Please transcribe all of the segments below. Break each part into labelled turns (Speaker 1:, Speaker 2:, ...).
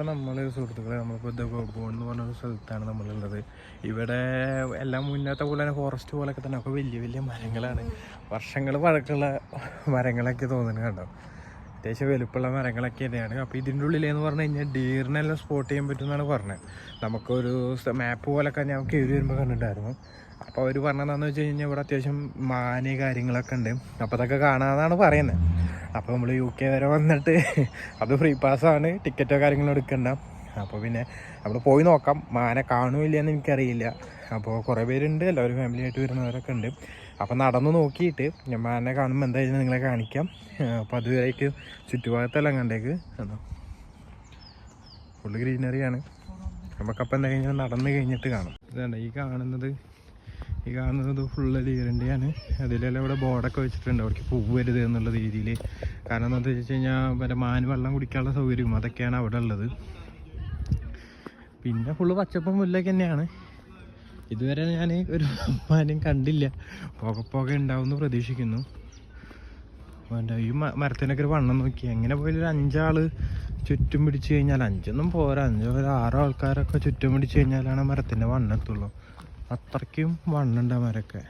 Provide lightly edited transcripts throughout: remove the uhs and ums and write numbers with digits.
Speaker 1: ഇപ്പോൾ നമ്മൾ സുഹൃത്തുക്കളെ നമ്മളിപ്പോൾ ഗോബോൺ എന്ന് പറഞ്ഞൊരു സ്ഥലത്താണ് നമ്മളുള്ളത്. ഇവിടെ എല്ലാം മുന്നത്തെ പോലെ തന്നെ ഫോറസ്റ്റ് പോലെയൊക്കെ തന്നെ അപ്പോൾ വലിയ വലിയ മരങ്ങളാണ്. വർഷങ്ങൾ പഴക്കമുള്ള മരങ്ങളൊക്കെ തോന്നുന്നത് കണ്ടോ. അത്യാവശ്യം വലുപ്പമുള്ള മരങ്ങളൊക്കെ തന്നെയാണ്. അപ്പോൾ ഇതിൻ്റെ ഉള്ളിലെന്ന് പറഞ്ഞു കഴിഞ്ഞാൽ ഡീറിനെല്ലാം സ്പോട്ട് ചെയ്യാൻ പറ്റുമെന്നാണ് പറഞ്ഞത്. നമുക്കൊരു മാപ്പ് പോലൊക്കെ ഞാൻ കയറി വരുമ്പോൾ കണ്ടിട്ടുണ്ടായിരുന്നു. അപ്പോൾ അവർ പറഞ്ഞതെന്ന് വെച്ച് കഴിഞ്ഞാൽ ഇവിടെ അത്യാവശ്യം മാന് കാര്യങ്ങളൊക്കെ ഉണ്ട്. അപ്പോൾ അതൊക്കെ കാണാമെന്നാണ് പറയുന്നത്. അപ്പോൾ നമ്മൾ UK വരെ വന്നിട്ട് അത് ഫ്രീ പാസ്സാണ്, ടിക്കറ്റോ കാര്യങ്ങളോ എടുക്കണ്ട. അപ്പോൾ പിന്നെ നമ്മൾ പോയി നോക്കാം. മാനെ കാണുമില്ല എന്ന് എനിക്കറിയില്ല. അപ്പോൾ കുറേ പേരുണ്ട്, എല്ലാവരും ഫാമിലി ആയിട്ട് വരുന്നവരൊക്കെ ഉണ്ട്. അപ്പോൾ നടന്ന് നോക്കിയിട്ട് ഞാൻ മാനെ കാണുമ്പോൾ എന്തായാലും നിങ്ങളെ കാണിക്കാം. അപ്പോൾ അതുവരേക്ക് ചുറ്റുഭാഗത്തെല്ലാം കണ്ടേക്ക് എന്നോ ഫുള്ള് ഗ്രീനറിയാണ്. നമുക്കപ്പോൾ എന്താ കഴിഞ്ഞാൽ നടന്ന് കഴിഞ്ഞിട്ട് കാണാം. ഇതാണ് ഈ കാണുന്നത് ഫുള്ള് ഡീറിൻ്റെയാണ്. അതിലെല്ലാം ഇവിടെ ബോർഡൊക്കെ വെച്ചിട്ടുണ്ട്, അവർക്ക് പോവരുത് എന്നുള്ള രീതിയിൽ. കാരണം എന്താണെന്ന് വെച്ച് കഴിഞ്ഞാൽ മറ്റേ മാന് വെള്ളം കുടിക്കാനുള്ള സൗകര്യവും അതൊക്കെയാണ് അവിടെ ഉള്ളത്. പിന്നെ ഫുള്ള് പച്ചപ്പും പുല്ലൊക്കെ തന്നെയാണ്. ഇതുവരെ ഞാൻ ഒരു മാനും കണ്ടില്ല. പുക ഉണ്ടാവുമെന്ന് പ്രതീക്ഷിക്കുന്നു. ഈ മരത്തിനൊക്കെ ഒരു വണ്ണം നോക്കി എങ്ങനെ പോയാലും ഒരു 5 ആള് ചുറ്റും പിടിച്ച് കഴിഞ്ഞാൽ, 5 പോരാ, 6 ആൾക്കാരൊക്കെ ചുറ്റും പിടിച്ച് കഴിഞ്ഞാലാണ് മരത്തിൻ്റെ വണ്ണെത്തുള്ളൂ. അത്രയ്ക്കും വണ്ണുണ്ട് ആ മരമൊക്കെ.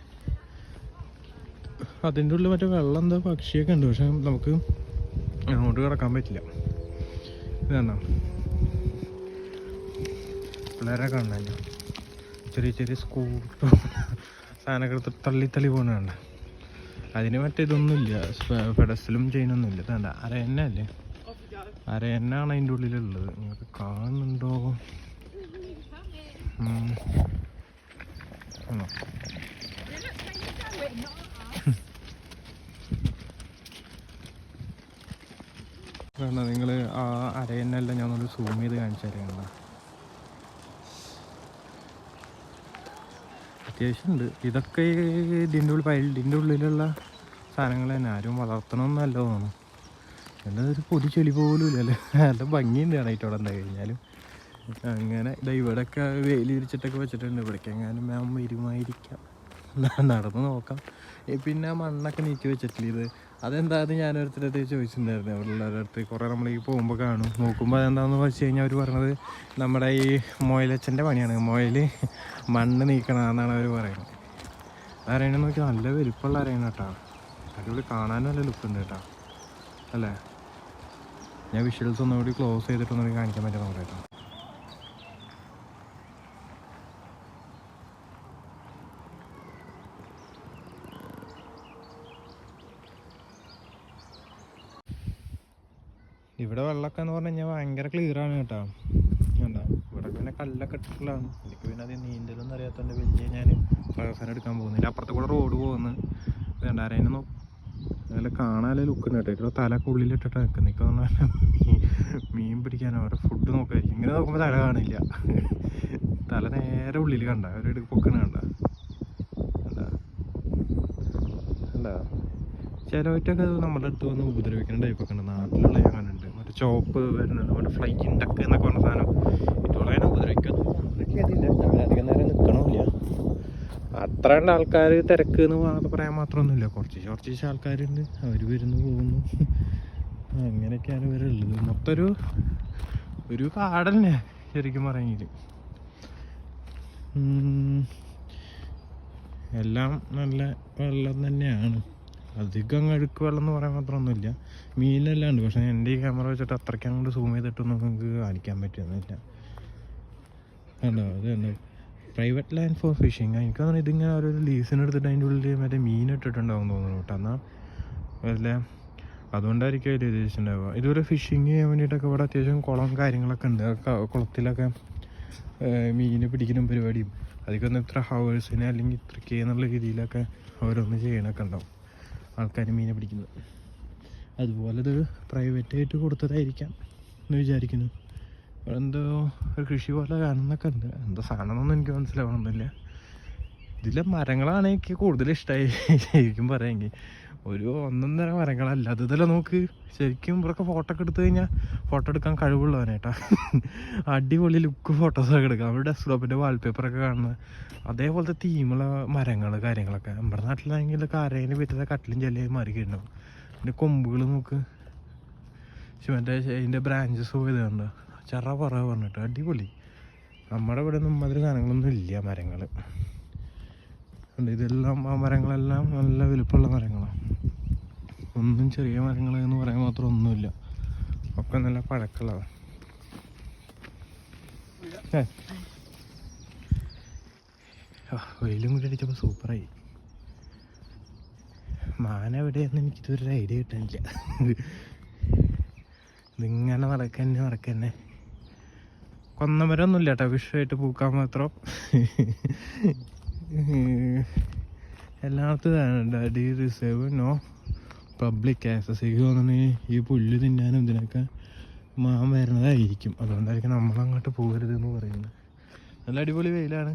Speaker 1: അതിൻ്റെ ഉള്ളിൽ മറ്റേ വെള്ളം എന്താ പക്ഷിയൊക്കെ ഉണ്ട്, പക്ഷെ നമുക്ക് അങ്ങോട്ട് കിടക്കാൻ പറ്റില്ല. ഇതാണോ പിള്ളേരെ കാണാൻ ചെറിയ ചെറിയ സ്കൂട്ടർ സാധനമൊക്കെ എടുത്ത് തള്ളി പോകുന്നുണ്ട്. അതിന് മറ്റേ ഇതൊന്നുമില്ല, പെഡസ്റ്റലും ചെയിനൊന്നുമില്ല. ഇതാണ്ട അരയന്നല്ലേ, അരയന്നാണ് അതിൻ്റെ ഉള്ളിലുള്ളത്. നിങ്ങൾക്ക് കാണുന്നുണ്ടോ? നിങ്ങൾ ആ അരയന്നെല്ലാം ഞാനൊന്ന് സൂം ചെയ്ത് കാണിച്ചു തരാം. അത്യാവശ്യം ഉണ്ട്. ഇതൊക്കെ ഇതിൻ്റെ ഉള്ളിലുള്ള സാധനങ്ങൾ തന്നെ. ആരും വളർത്തണമെന്നല്ല തോന്നുന്നു. എന്താ ഒരു പൊടി ചെളി പോലും ഇല്ലല്ലേ. നല്ല ഭംഗിയുണ്ട് കാണായിട്ട് എന്താ കഴിഞ്ഞാലും. അങ്ങനെ ഇവിടെയൊക്കെ വെയിൽ വിരിച്ചിട്ടൊക്കെ വെച്ചിട്ടുണ്ട്. ഇവിടേക്ക് എങ്ങാനും വരുമായിരിക്കാം, നടന്ന് നോക്കാം. പിന്നെ മണ്ണൊക്കെ നീക്കി വെച്ചിട്ടില്ല. ഇത് അതെന്താന്ന് ഞാനൊരുത്തരടുത്ത് ചോദിച്ചിട്ടുണ്ടായിരുന്നു. അവരുള്ളവരടുത്ത് കുറേ നമ്മൾ ഈ പോകുമ്പോൾ കാണും. നോക്കുമ്പോൾ അതെന്താണെന്ന് വെച്ച് കഴിഞ്ഞാൽ അവർ പറഞ്ഞത് നമ്മുടെ ഈ മൊയലച്ചൻ്റെ പണിയാണ്. മൊയൽ മണ്ണ് നീക്കണമെന്നാണ് അവർ പറയുന്നത്. അരയണ നോക്കി നല്ല വലുപ്പമുള്ള അരയണ കേട്ടോ. അടിപൊളി, കാണാനും നല്ല ലുക്കുണ്ട് കേട്ടോ അല്ലേ. ഞാൻ വിഷ്വൽസ് ഒന്നുകൂടി ക്ലോസ് ചെയ്തിട്ടൊന്നുകൂടി കാണിക്കാൻ പറ്റും നമുക്ക് കേട്ടോ. ഇവിടെ വെള്ളമൊക്കെ എന്ന് പറഞ്ഞു കഴിഞ്ഞാൽ ഭയങ്കര ക്ലിയറാണ് കേട്ടോ. കണ്ടോ, ഇവിടെ പിന്നെ കല്ലൊക്കെ ഇട്ടിട്ടുള്ളതാണ്. എനിക്ക് പിന്നെ അത് നീന്തലൊന്നും അറിയാത്തതുകൊണ്ട് വലിയ ഞാൻ പ്രഹസനം എടുക്കാൻ പോകുന്നില്ല. അപ്പുറത്ത് കൂടെ റോഡ് പോകുന്നു. രണ്ടാരേനെ നോക്കും, നല്ല കാണാനല്ലേ ലുക്കുണ്ട് കേട്ടോ. ഇവിടെ തലക്ക് ഉള്ളിലിട്ടിട്ട് നിൽക്കും. നിൽക്കുന്ന മീൻ പിടിക്കാനോ അവരുടെ ഫുഡ് നോക്കായിരിക്കും. ഇങ്ങനെ നോക്കുമ്പോൾ തല കാണില്ല, തല നേരെ ഉള്ളിൽ കണ്ട അവരുടെ പൊക്കണ കണ്ട കണ്ടാ. ചിലവറ്റൊക്കെ നമ്മുടെ അടുത്ത് വന്ന് ഉപദ്രവിക്കുന്ന ടൈപ്പൊക്കെ ഉണ്ട്. നാട്ടിലുള്ള ഞാൻ കണ്ടിട്ടുണ്ട്. മറ്റേ ചോപ്പ് വരുന്നുണ്ട്, മറ്റേ ഫ്ലൈറ്റിംഗ് ഡക്ക് എന്നൊക്കെ പറഞ്ഞ സാധനം. ഇതുപോലെ ഉപദ്രവിക്കുന്നു. അധികം നേരം നിൽക്കണമില്ല. അത്ര ആൾക്കാർ തിരക്ക് എന്ന് പറയാൻ മാത്രമൊന്നുമില്ല. കുറച്ച് ആൾക്കാരുണ്ട്, അവർ വരുന്നു പോകുന്നു. അങ്ങനെയൊക്കെയാണ് ഇവരുള്ളത്. മൊത്തം ഒരു കാടന്നെ ശരിക്കും പറയുമെങ്കിൽ. എല്ലാം നല്ല വെള്ളം തന്നെയാണ്. അധികം അഴുക്ക് വെള്ളം എന്ന് പറയാൻ മാത്രമൊന്നുമില്ല. മീനെല്ലാം ഉണ്ട്, പക്ഷേ എൻ്റെ ഈ ക്യാമറ വെച്ചിട്ട് അത്രയ്ക്ക് അങ്ങോട്ട് സൂം ചെയ്തിട്ടൊന്നും നമുക്ക് കാണിക്കാൻ പറ്റുന്നില്ല. കണ്ടോ, അത് തന്നെ പ്രൈവറ്റ് ലാൻഡ് ഫോർ ഫിഷിങ്. എനിക്ക് തോന്നുന്നു ഇതിങ്ങനെ ഓരോ ലീസിനെടുത്തിട്ട് അതിൻ്റെ ഉള്ളിൽ മറ്റേ മീൻ ഇട്ടിട്ടുണ്ടാവും തോന്നുന്നു കേട്ടോ. എന്നാൽ അല്ലേ, അതുകൊണ്ടായിരിക്കും അതിൽ ഉദ്ദേശിച്ചിട്ടുണ്ടാവുക. ഇതുവരെ ഫിഷിങ് ചെയ്യാൻ വേണ്ടിയിട്ടൊക്കെ ഇവിടെ അത്യാവശ്യം കുളം കാര്യങ്ങളൊക്കെ ഉണ്ട്. കുളത്തിലൊക്കെ മീൻ പിടിക്കുന്ന പരിപാടിയും അതിക്കൊന്ന് ഇത്ര ഹവേഴ്സിന് അല്ലെങ്കിൽ ഇത്രയ്ക്ക് എന്നുള്ള രീതിയിലൊക്കെ ഓരോന്ന് ചെയ്യണമൊക്കെ ഉണ്ടാവും ആൾക്കാർ മീനെ പിടിക്കുന്നത്. അതുപോലെ ഇത് പ്രൈവറ്റായിട്ട് കൊടുത്തതായിരിക്കാം എന്ന് വിചാരിക്കുന്നു. എന്തോ ഒരു കൃഷി പോലെ കാണുന്നൊക്കെ ഉണ്ട്. എന്താ സാധനമൊന്നും എനിക്ക് മനസ്സിലാവണമെന്നില്ല. ഇതിലെ മരങ്ങളാണ് എനിക്ക് കൂടുതൽ ഇഷ്ടമായി ശരിക്കും പറയാമെങ്കിൽ. ഒരു 1.5 മരങ്ങളല്ല, അത് ഇതെല്ലാം നോക്ക്. ശരിക്കും ഇവരൊക്കെ ഫോട്ടോ ഒക്കെ എടുത്തു കഴിഞ്ഞാൽ ഫോട്ടോ എടുക്കാൻ കഴിവുള്ളവനേട്ടാ. അടിപൊളി ലുക്ക് ഫോട്ടോസൊക്കെ എടുക്കാം. അവരുടെ ഡെസ്ക്ടോപ്പിൻ്റെ വാൾപേപ്പറൊക്കെ കാണുന്നത് അതേപോലത്തെ തീമുള്ള മരങ്ങൾ കാര്യങ്ങളൊക്കെ. നമ്മുടെ നാട്ടിലാണെങ്കിൽ കരയിന് പറ്റുന്ന കട്ടിലും ചെല്ലയും മാറിക്കിട്ടുണ്ടാവും. പിന്നെ കൊമ്പുകൾ നോക്ക്, മറ്റേ അതിൻ്റെ ബ്രാഞ്ചസ് പോയത് കണ്ടോ, ചെറ പറ പറഞ്ഞിട്ട് അടിപൊളി. നമ്മുടെ ഇവിടെ ഒന്നും അതിൽ സാധനങ്ങളൊന്നും ഇല്ല. മരങ്ങൾ ഇതെല്ലാം ആ മരങ്ങളെല്ലാം നല്ല വലുപ്പമുള്ള മരങ്ങളാണ്. ഒന്നും ചെറിയ മരങ്ങൾ എന്ന് പറയാൻ മാത്രം ഒന്നുമില്ല, ഒക്കെ നല്ല പഴക്കമുള്ളതാണ്. വെയിലും കൂടി അടിച്ചപ്പോൾ സൂപ്പറായി. മാന എവിടെയെന്ന് എനിക്കിതൊരു ഐഡിയ കിട്ടാനില്ല. ഇതിങ്ങനെ നടക്കന്നെ. കൊന്നമരമൊന്നുമില്ല കേട്ടോ, വിഷയമായിട്ട് പൂക്കാൻ മാത്രം. എല്ലായിടത്തും the reserve no public access. എനിക്ക് തോന്നുന്നു ഈ പുല്ല് തിന്നാനും ഇതിനൊക്കെ മാൻ വരുന്നതായിരിക്കും. അതുകൊണ്ടായിരിക്കും നമ്മളങ്ങോട്ട് പോകരുത് എന്ന് പറയുന്നത്. നല്ല അടിപൊളി വെയിലാണ്.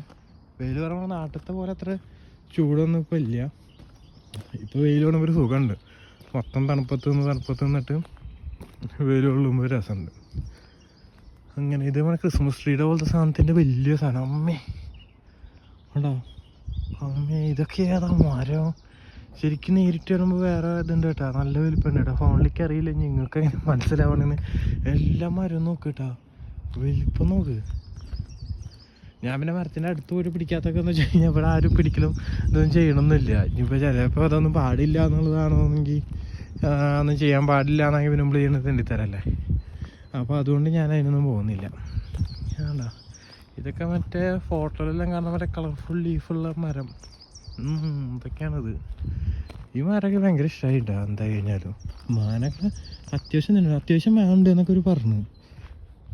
Speaker 1: വെയിൽ പറയുമ്പോൾ നാട്ടിലത്തെ പോലെ അത്ര ചൂടൊന്നും ഇപ്പോൾ ഇല്ല. ഇപ്പോൾ വെയിൽ കൊള്ളുമ്പോൾ ഒരു സുഖമുണ്ട്. മൊത്തം തണുപ്പത്ത് നിന്നിട്ട് വെയിൽ കൊള്ളുമ്പോൾ രസമുണ്ട്. അങ്ങനെ ഇതേപോലെ ക്രിസ്മസ് ട്രീയുടെ പോലത്തെ സാധനത്തിൻ്റെ വലിയ സാധനം. അമ്മേ ഉണ്ടോ? അമ്മേ ഇതൊക്കെ ഏതാ മരം? ശരിക്കും നേരിട്ട് വരുമ്പോൾ വേറെ ഇതുണ്ട് കേട്ടോ, നല്ല വലിപ്പമുണ്ട് കേട്ടോ. ഫോണിലേക്ക് അറിയില്ല, നിങ്ങൾക്ക് എങ്ങനെ മനസ്സിലാവണമെന്ന്. എല്ലാ മരവും നോക്ക് കേട്ടോ, വലിപ്പം നോക്ക്. ഞാൻ പിന്നെ മരത്തിൻ്റെ അടുത്ത് പോയിട്ട് പിടിക്കാത്തൊക്കെ എന്ന് വെച്ച് കഴിഞ്ഞാൽ ഇവിടെ ആരും പിടിക്കലും ഇതൊന്നും ചെയ്യണമെന്നില്ല. ഇനിയിപ്പോൾ ചിലപ്പോൾ അതൊന്നും പാടില്ല എന്നുള്ളതാണെങ്കിൽ ഒന്നും ചെയ്യാൻ പാടില്ല എന്നെങ്കിൽ പിന്നെ നമ്മൾ ചെയ്യുന്നത് തെണ്ടിത്തരല്ലേ. അപ്പോൾ അതുകൊണ്ട് ഞാൻ അതിനൊന്നും പോകുന്നില്ല. ആണ്ടാ ഇതൊക്കെ മറ്റേ ഫോട്ടോയിലെല്ലാം കാണുന്ന മറ്റേ കളർഫുൾ ലീഫുള്ള മരം. ഇതൊക്കെയാണിത്. ഈ മരമൊക്കെ ഭയങ്കര ഇഷ്ടമായിട്ടാ. എന്താ കഴിഞ്ഞാലും മാനൊക്കെ അത്യാവശ്യം വേണ്ട എന്നൊക്കെ ഒരു പറഞ്ഞു.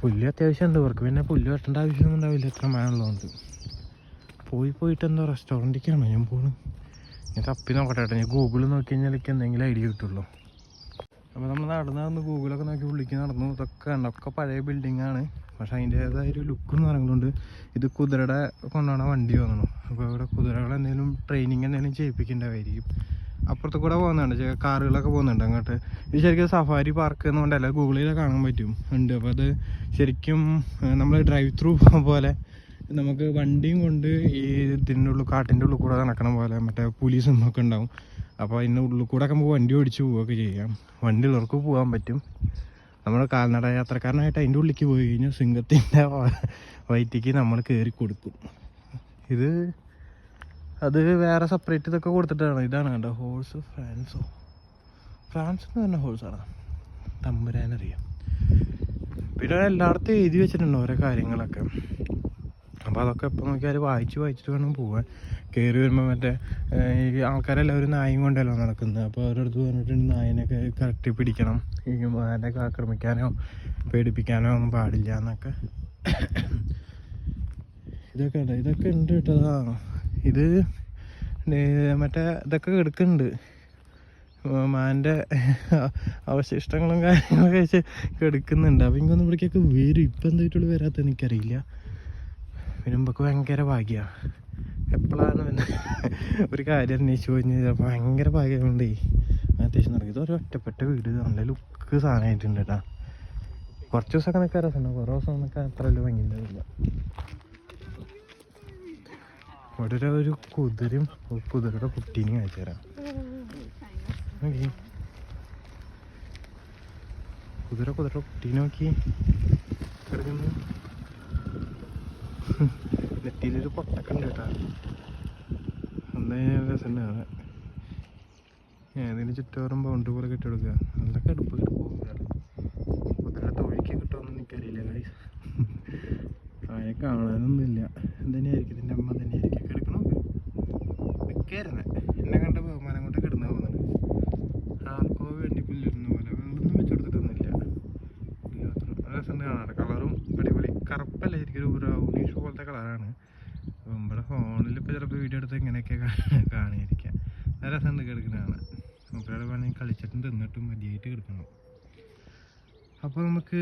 Speaker 1: പുല്ല് അത്യാവശ്യം ഉണ്ട് ഇവർക്ക്, പിന്നെ പുല്ല് വെട്ടേണ്ട ആവശ്യമൊന്നും ഉണ്ടാവില്ല എത്ര മാനുള്ളതുകൊണ്ട്. പോയിട്ട് എന്താ റെസ്റ്റോറൻറ്റിലേക്കാണോ ഞാൻ പോകുന്നത്? ഞാൻ തപ്പി നോക്കട്ടെ കേട്ടോ. ഞാൻ ഗൂഗിളിൽ നോക്കി കഴിഞ്ഞാൽ എനിക്ക് എന്തെങ്കിലും ഐഡിയ കിട്ടുള്ളൂ. അപ്പോൾ നമ്മൾ നടന്ന് ഗൂഗിളൊക്കെ നോക്കി ഉള്ളിലേക്ക് നടന്നു. ഇതൊക്കെ പഴയ ബിൽഡിങ്ങാണ്, പക്ഷെ അതിൻ്റേതായ ഒരു ലുക്ക് എന്ന് പറയുന്നുണ്ട്. ഇത് കുതിരയുടെ കൊണ്ടുപോകണ വണ്ടി തോന്നണം. അപ്പോൾ ഇവിടെ കുതിരകൾ എന്തെങ്കിലും ട്രെയിനിങ് എന്തെങ്കിലും ചെയ്യിപ്പിക്കേണ്ടതായിരിക്കും. അപ്പുറത്ത് കൂടെ പോകുന്നുണ്ട്, കാറുകളൊക്കെ പോകുന്നുണ്ട് അങ്ങോട്ട്. ഇത് ശരിക്കും സഫാരി പാർക്ക് എന്നുകൊണ്ടല്ല, ഗൂഗിളിൽ കാണാൻ പറ്റും ഉണ്ട്. അപ്പോൾ അത് ശരിക്കും നമ്മൾ ഡ്രൈവ് ത്രൂ പോലെ നമുക്ക് വണ്ടിയും കൊണ്ട് ഈ ഇതിൻ്റെ ഉള്ളിൽ കാട്ടിൻ്റെ ഉള്ളിൽ കൂടെ നടക്കണ പോലെ മറ്റേ പോലീസും ഒക്കെ ഉണ്ടാവും. അപ്പോൾ അതിൻ്റെ ഉള്ളിൽ കൂടെ ഒക്കെ നമുക്ക് വണ്ടി ഓടിച്ച് പോവുകയൊക്കെ ചെയ്യാം. വണ്ടി ഉള്ളവർക്ക് പോകാൻ പറ്റും. നമ്മൾ കാൽനട യാത്രക്കാരനായിട്ട് അതിൻ്റെ ഉള്ളിലേക്ക് പോയി കഴിഞ്ഞാൽ സിംഹത്തിൻ്റെ വയറ്റിക്ക് നമ്മൾ കയറി കൊടുക്കും. അത് വേറെ സെപ്പറേറ്റ് ഇതൊക്കെ കൊടുത്തിട്ടാണ്. ഇതാണ് കണ്ടോ ഹോഴ്സ്. ഫ്രാൻസ് എന്ന് പറഞ്ഞ ഹോഴ്സാണ്, തമ്പുരാനറിയാം. പിന്നെ എല്ലായിടത്തും എഴുതി വെച്ചിട്ടുണ്ട് ഓരോ കാര്യങ്ങളൊക്കെ. അപ്പോൾ അതൊക്കെ എപ്പോൾ നോക്കിയാൽ വായിച്ചിട്ട് വേണം പോകാൻ. കയറി വരുമ്പോൾ മറ്റേ ഈ ആൾക്കാരെല്ലാവരും നായും കൊണ്ടല്ലോ നടക്കുന്നത്. അപ്പോൾ അവരുടെ അടുത്ത് പറഞ്ഞിട്ടുണ്ട് നായനൊക്കെ കറക്റ്റ് പിടിക്കണം, ഈ നായനൊക്കെ ആക്രമിക്കാനോ പേടിപ്പിക്കാനോ ഒന്നും പാടില്ല എന്നൊക്കെ. ഇതൊക്കെ ഉണ്ട് കേട്ടോ. ഇത് മറ്റേ ഇതൊക്കെ എടുക്കുന്നുണ്ട്, മാൻ്റെ അവശിഷ്ടങ്ങളും കാര്യങ്ങളൊക്കെ വെച്ച് എടുക്കുന്നുണ്ട്. അപ്പോൾ എനിക്കൊന്നും ഇവിടേക്കൊക്കെ വരും. ഇപ്പം എന്തായിട്ടുള്ളൂ വരാത്ത എനിക്കറിയില്ല. വരുമ്പോഴൊക്കെ ഭയങ്കര ഭാഗ്യമാണ്. എപ്പോഴാണ് പിന്നെ ഒരു കാര്യം അന്വേഷിച്ച് കഴിഞ്ഞാൽ ഭയങ്കര ഭാഗ്യമുണ്ടേ. അത്യാവശ്യം നടക്കും. ഇതൊരു ഒറ്റപ്പെട്ട വീട്, നല്ല ലുക്ക് സാധനമായിട്ടുണ്ട് കേട്ടോ. കുറച്ച് ദിവസമൊക്കെ നിൽക്കാൻ രസമുണ്ടാവും, കുറേ ദിവസം നിൽക്കാൻ അത്ര വലിയ ഭംഗി ഉണ്ടാവില്ല. ഇവിടെ ഒരു കുതിരയുടെ കുട്ടീനെ കാണിച്ചു തരാം. കുതിരയുടെ കുട്ടീനെ നോക്കി കിടക്കുന്നു. നെറ്റിയിലൊരു പൊട്ടൊക്കെ ഉണ്ട് കേട്ടോ. എന്തായാലും രസമുണ്ടാണ്. ഏതിന് ചുറ്റോറും ബൗണ്ട് പോലെ കെട്ടിയെടുക്കുക. നല്ല കടുപ്പ് കുതിര തൊഴിക്ക് കിട്ടുമെന്ന് എനിക്കറിയില്ല. അതിനെ കാണാനൊന്നുമില്ല. എന്തിനായിരിക്കും ഇതിൻ്റെ അമ്മ തന്നെയായിരിക്കും കിടക്കണോ? മിക്കായിരുന്നേ എന്നെ കണ്ട ബഹുമാനം കൊണ്ട് കിടന്നു പോകുന്നുണ്ട്. ആർക്കോ വേണ്ടി പുല്ലിരുന്ന പോലെ വെള്ളമൊന്നും വെച്ചെടുത്തിട്ടൊന്നുമില്ല. രസമുണ്ട് കാണാറ്. കളറും അടിപൊളി. കറുപ്പല്ല, ശരിക്കും ഒരു ബ്രൗണിഷ് പോലത്തെ കളറാണ്. അപ്പം ഇവിടെ ഫോണിൽ ഇപ്പോൾ ചിലപ്പോൾ വീഡിയോ എടുത്ത് ഇങ്ങനെയൊക്കെ കാണിയിരിക്കാം. നല്ല രസമുണ്ട് കിടക്കുന്നതാണ്. നമുക്കവിടെ വേണമെങ്കിൽ കളിച്ചിട്ടും തിന്നിട്ടും മതിയായിട്ട് കിടക്കണം. അപ്പോൾ നമുക്ക്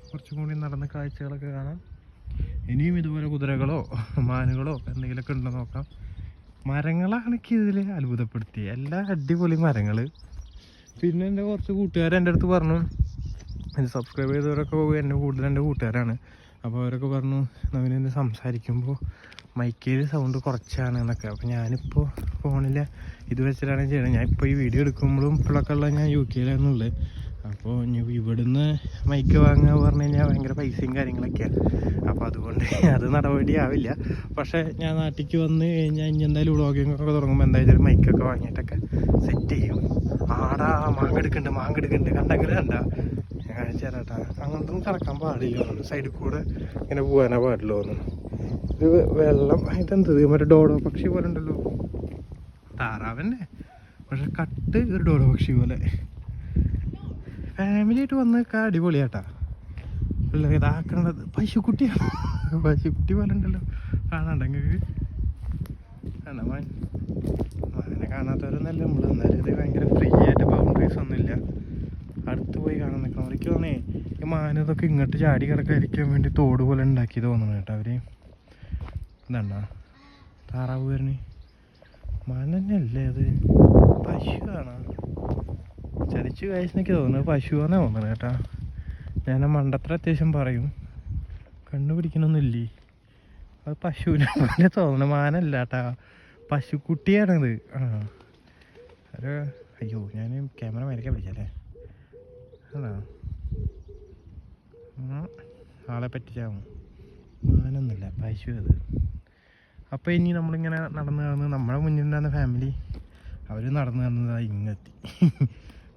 Speaker 1: കുറച്ചും കൂടി നടന്ന കാഴ്ചകളൊക്കെ കാണാം. ഇനിയും ഇതുപോലെ കുതിരകളോ മാനുകളോ എന്തെങ്കിലുമൊക്കെ ഉണ്ടോ നോക്കാം. മരങ്ങളാണെങ്കിൽ ഇതിൽ അത്ഭുതപ്പെടുത്തി. എല്ലാ അടിപൊളി മരങ്ങൾ. പിന്നെ എൻ്റെ കുറച്ച് കൂട്ടുകാർ എൻ്റെ അടുത്ത് പറഞ്ഞു, ഇത് സബ്സ്ക്രൈബ് ചെയ്തവരൊക്കെ കൂടുതൽ എൻ്റെ കൂട്ടുകാരാണ്. അപ്പോൾ അവരൊക്കെ പറഞ്ഞു നവീനെ സംസാരിക്കുമ്പോൾ മൈക്കിൽ സൗണ്ട് കുറച്ചാണ് എന്നൊക്കെ. അപ്പോൾ ഞാനിപ്പോൾ ഫോണിൽ ഇത് വെച്ചിട്ടാണ് ചെയ്യണത്. ഞാൻ ഇപ്പോൾ ഈ വീഡിയോ എടുക്കുമ്പോഴും ഇപ്പോഴൊക്കെ ഉള്ള ഞാൻ UK ലാണെന്നുള്ളത്. അപ്പോൾ ഇനി ഇവിടുന്ന് മൈക്ക് വാങ്ങുക പറഞ്ഞു കഴിഞ്ഞാൽ ഭയങ്കര പൈസയും കാര്യങ്ങളൊക്കെയാണ്. അപ്പോൾ അതുകൊണ്ട് അത് നടപടിയാവില്ല. പക്ഷേ ഞാൻ നാട്ടിലേക്ക് വന്ന് കഴിഞ്ഞാൽ ഇനി എന്തായാലും വ്ളോഗിങ് ഒക്കെ തുടങ്ങുമ്പോൾ എന്തായാലും ഒരു മൈക്കൊക്കെ വാങ്ങിയിട്ടൊക്കെ സെറ്റ് ചെയ്യും. ആടാ മാങ്കെടുക്കുന്നുണ്ട് കണ്ടെങ്കിൽ കണ്ട ഞാൻ കാണിച്ചാലാട്ടാ. അങ്ങോട്ടൊന്നും കടക്കാൻ പാടില്ല, സൈഡിൽ കൂടെ ഇങ്ങനെ പോകാനാ പാടില്ല തോന്നുന്നു. ഇത് വെള്ളം ഇതെന്തത് മറ്റേ ഡോഡോ പക്ഷി പോലെ ഉണ്ടല്ലോ, താറാവന്നെ പക്ഷെ കട്ട് ഒരു ഡോഡോ പക്ഷി പോലെ. ഫാമിലി ആയിട്ട് വന്ന് അടിപൊളിയാട്ടാ. പിള്ളേർ ഇതാക്കണത് പശുക്കുട്ടിയാണ്, പശുക്കുട്ടി പോലെ ഉണ്ടല്ലോ, കാണാണ്ടെങ്കിൽ കാണാൻ മാനെ കാണാത്തവരൊന്നല്ല നമ്മൾ. എന്നാലും ഇത് ഭയങ്കര ഫ്രീ ആയിട്ട് ബൗണ്ടറീസ് ഒന്നുമില്ല, അടുത്ത് പോയി കാണാൻ നിൽക്കണം. അവർക്ക് തോന്നേ ഈ മാനതൊക്കെ ഇങ്ങോട്ട് ചാടി കിടക്കാതിരിക്കാൻ വേണ്ടി തോട് പോലെ ഉണ്ടാക്കി തോന്നണം കേട്ടോ അവർ. ഇതാണ്ടാ താറാവ് വരണേ, മാൻ തന്നെയല്ലേ അത്, പശുവാണ്. ചതിച്ച് കഴിച്ചെനിക്ക് തോന്നുന്നത് പശുവാന്നേ തോന്നണം കേട്ടാ. ഞാൻ മണ്ടത്ര അത്യാവശ്യം പറയും, കണ്ടുപിടിക്കണമെന്നില്ലേ. അത് പശുവിനെ പോലെ തോന്നണം, മാനല്ല കേട്ടാ, പശുക്കുട്ടിയാണിത്. ആ ഒരു അയ്യോ ഞാൻ ക്യാമറ മേലൊക്കെ പിടിച്ചല്ലേ, ആണോ ആളെ പറ്റിച്ചാവും. മാനൊന്നുമില്ല, പശു അത്. അപ്പോൾ ഇനി നമ്മളിങ്ങനെ നടന്ന് നമ്മുടെ മുന്നിലുണ്ടാകുന്ന ഫാമിലി അവർ നടന്ന് നടന്നതായി ഇങ്ങെത്തി.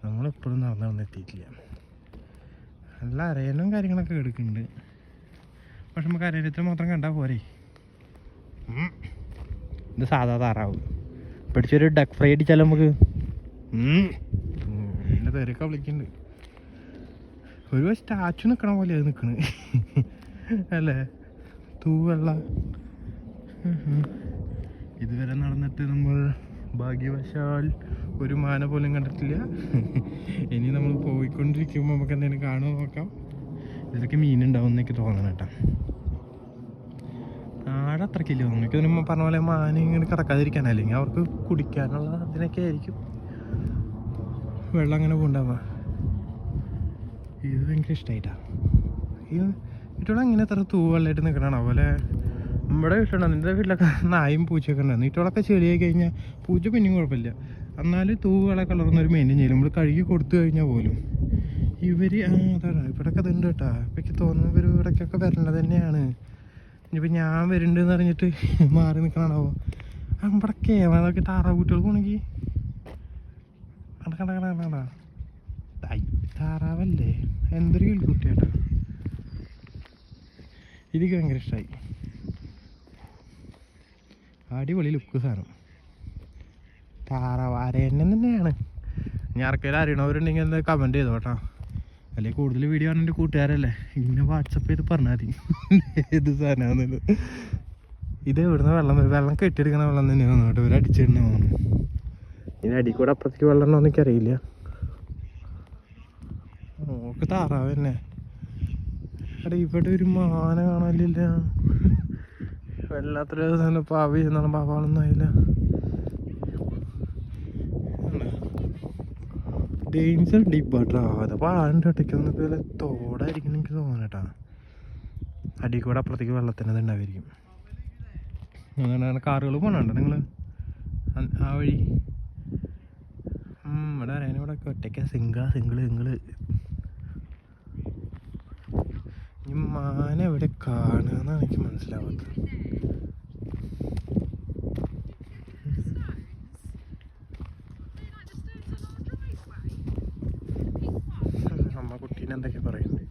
Speaker 1: നമ്മളെപ്പോഴും നടന്ന് എത്തിയിട്ടില്ല. നല്ല അരയലും കാര്യങ്ങളൊക്കെ എടുക്കുന്നുണ്ട്, പക്ഷെ നമുക്ക് അരയലത്തിൽ മാത്രം കണ്ടാൽ പോരെ. ഇത് സാധാ താറാവ് പിടിച്ചൊരു ഡക്ക് ഫ്രൈ അടിച്ചാലോ നമുക്ക്. എൻ്റെ പേരൊക്കെ വിളിക്കുന്നുണ്ട്. ഒരു സ്റ്റാച്ചു നിൽക്കണ പോലെ അത് നിൽക്കണ് അല്ലേ, തൂവെള്ള. ഇതുവരെ നടന്നിട്ട് നമ്മൾ ഭാഗ്യവശാൽ ഒരു മാന പോലും കണ്ടിട്ടില്ല. ഇനി നമ്മൾ പോയിക്കൊണ്ടിരിക്കുമ്പോൾ നമുക്ക് എന്തെങ്കിലും കാണുമോ നോക്കാം. ഇതിലൊക്കെ മീനുണ്ടാവും എന്നൊക്കെ തോന്നണം കേട്ടോ. ആടെ അത്രക്കില്ല തോന്നുന്നു. എനിക്ക് തോന്നുമ്പോൾ പറഞ്ഞ പോലെ മാന ഇങ്ങനെ കിടക്കാതിരിക്കാൻ, അല്ലെങ്കിൽ അവർക്ക് കുടിക്കാനുള്ള അതിനൊക്കെ ആയിരിക്കും വെള്ളം അങ്ങനെ പോകണ്ടാവുക. ഇത് ഭയങ്കര ഇഷ്ടമായിട്ടാ. ഇട്ടോടെ അങ്ങനെ എത്ര തൂവെള്ളമായിട്ട് നിൽക്കണതാണ്. അതുപോലെ നമ്മുടെ വീട്ടിലുണ്ടോ, നിൻ്റെ വീട്ടിലൊക്കെ നായും പൂച്ചയൊക്കെ ഉണ്ടായിരുന്നു. ഇട്ടോളൊക്കെ ചെളിയായി കഴിഞ്ഞാൽ പൂച്ച പിന്നെയും കുഴപ്പമില്ല, എന്നാലും തൂവുകളെ കളർന്നൊരു മെയിൻറ്റെയിൻ ചെയ്യില്ല. നമ്മൾ കഴുകി കൊടുത്തു കഴിഞ്ഞാൽ പോലും ഇവർ അതാണ് ഇവിടെയൊക്കെ ഇതുണ്ട് കേട്ടോ. ഇപ്പം എനിക്ക് തോന്നുന്നു ഇവർ ഇവിടേക്കൊക്കെ വരേണ്ടത് തന്നെയാണ്. ഇനിയിപ്പോൾ ഞാൻ വരുന്നുണ്ടെന്ന് അറിഞ്ഞിട്ട് മാറി നിൽക്കണോ. ഇവിടെ കേവലൊക്കെ താറാവ് കുട്ടികൾ പോണെങ്കിൽ കണ്ട താറാവല്ലേ, എന്തൊരു കിൾക്കുട്ടിയാട്ടോ. എനിക്ക് ഭയങ്കര ഇഷ്ടമായി, അടിപൊളി ലുക്ക് സാധനം. താറാവ് അരയന്നം തന്നെയാണ്. ഇനി ആർക്കെങ്കിലും അറിയണവരുണ്ടെങ്കിൽ എന്താ കമൻറ്റ് ചെയ്തോ കേട്ടോ. അല്ലെങ്കിൽ കൂടുതൽ വീഡിയോ ആണ് എൻ്റെ കൂട്ടുകാരല്ലേ, ഇങ്ങനെ വാട്സപ്പ് ചെയ്ത് പറഞ്ഞാൽ മതി ഏത് സാധനമാണെന്നുള്ളത്. ഇത് ഇവിടുന്ന് വെള്ളം കെട്ടിയെടുക്കണ വെള്ളം തന്നെയാണ് കേട്ടോ, ഇവർ അടിച്ചിടണ തോന്നുന്നു. ഇനി അടി കൂടെ അപ്പുറത്തേക്ക് വെള്ളം ഉണ്ടോ എന്ന് എനിക്കറിയില്ല. നോക്ക് താറാവ് തന്നെ. അവിടെ ഇവിടെ ഒരു മാന കാണാനില്ല, വല്ലാത്തൊരു സാധനം. പാവി എന്നാണ്, പാവാളൊന്നും ആയില്ല. ഡേഞ്ചർ ഡീപ്പാട്ടാ. അതപ്പോൾ ആണ്ട് ഒറ്റയ്ക്ക് വന്നപ്പോൾ വല്ല തോടായിരിക്കും എനിക്ക് തോന്നണേട്ടാ. അടി കൂടെ അപ്പുറത്തേക്ക് വെള്ളത്തിനത് ഉണ്ടാവായിരിക്കും. അങ്ങനെ കാറുകൾ പോകണുണ്ട് നിങ്ങൾ ആ വഴി. ഇവിടെ അറിയാൻ ഇവിടെ ഒറ്റയ്ക്കാ, സിംഗിള്. ഈ മാന എവിടെ കാണുക എന്നാണ് എനിക്ക് മനസ്സിലാവാത്തത്. അമ്മ കുട്ടീനെ എന്തൊക്കെ പറയുന്നത്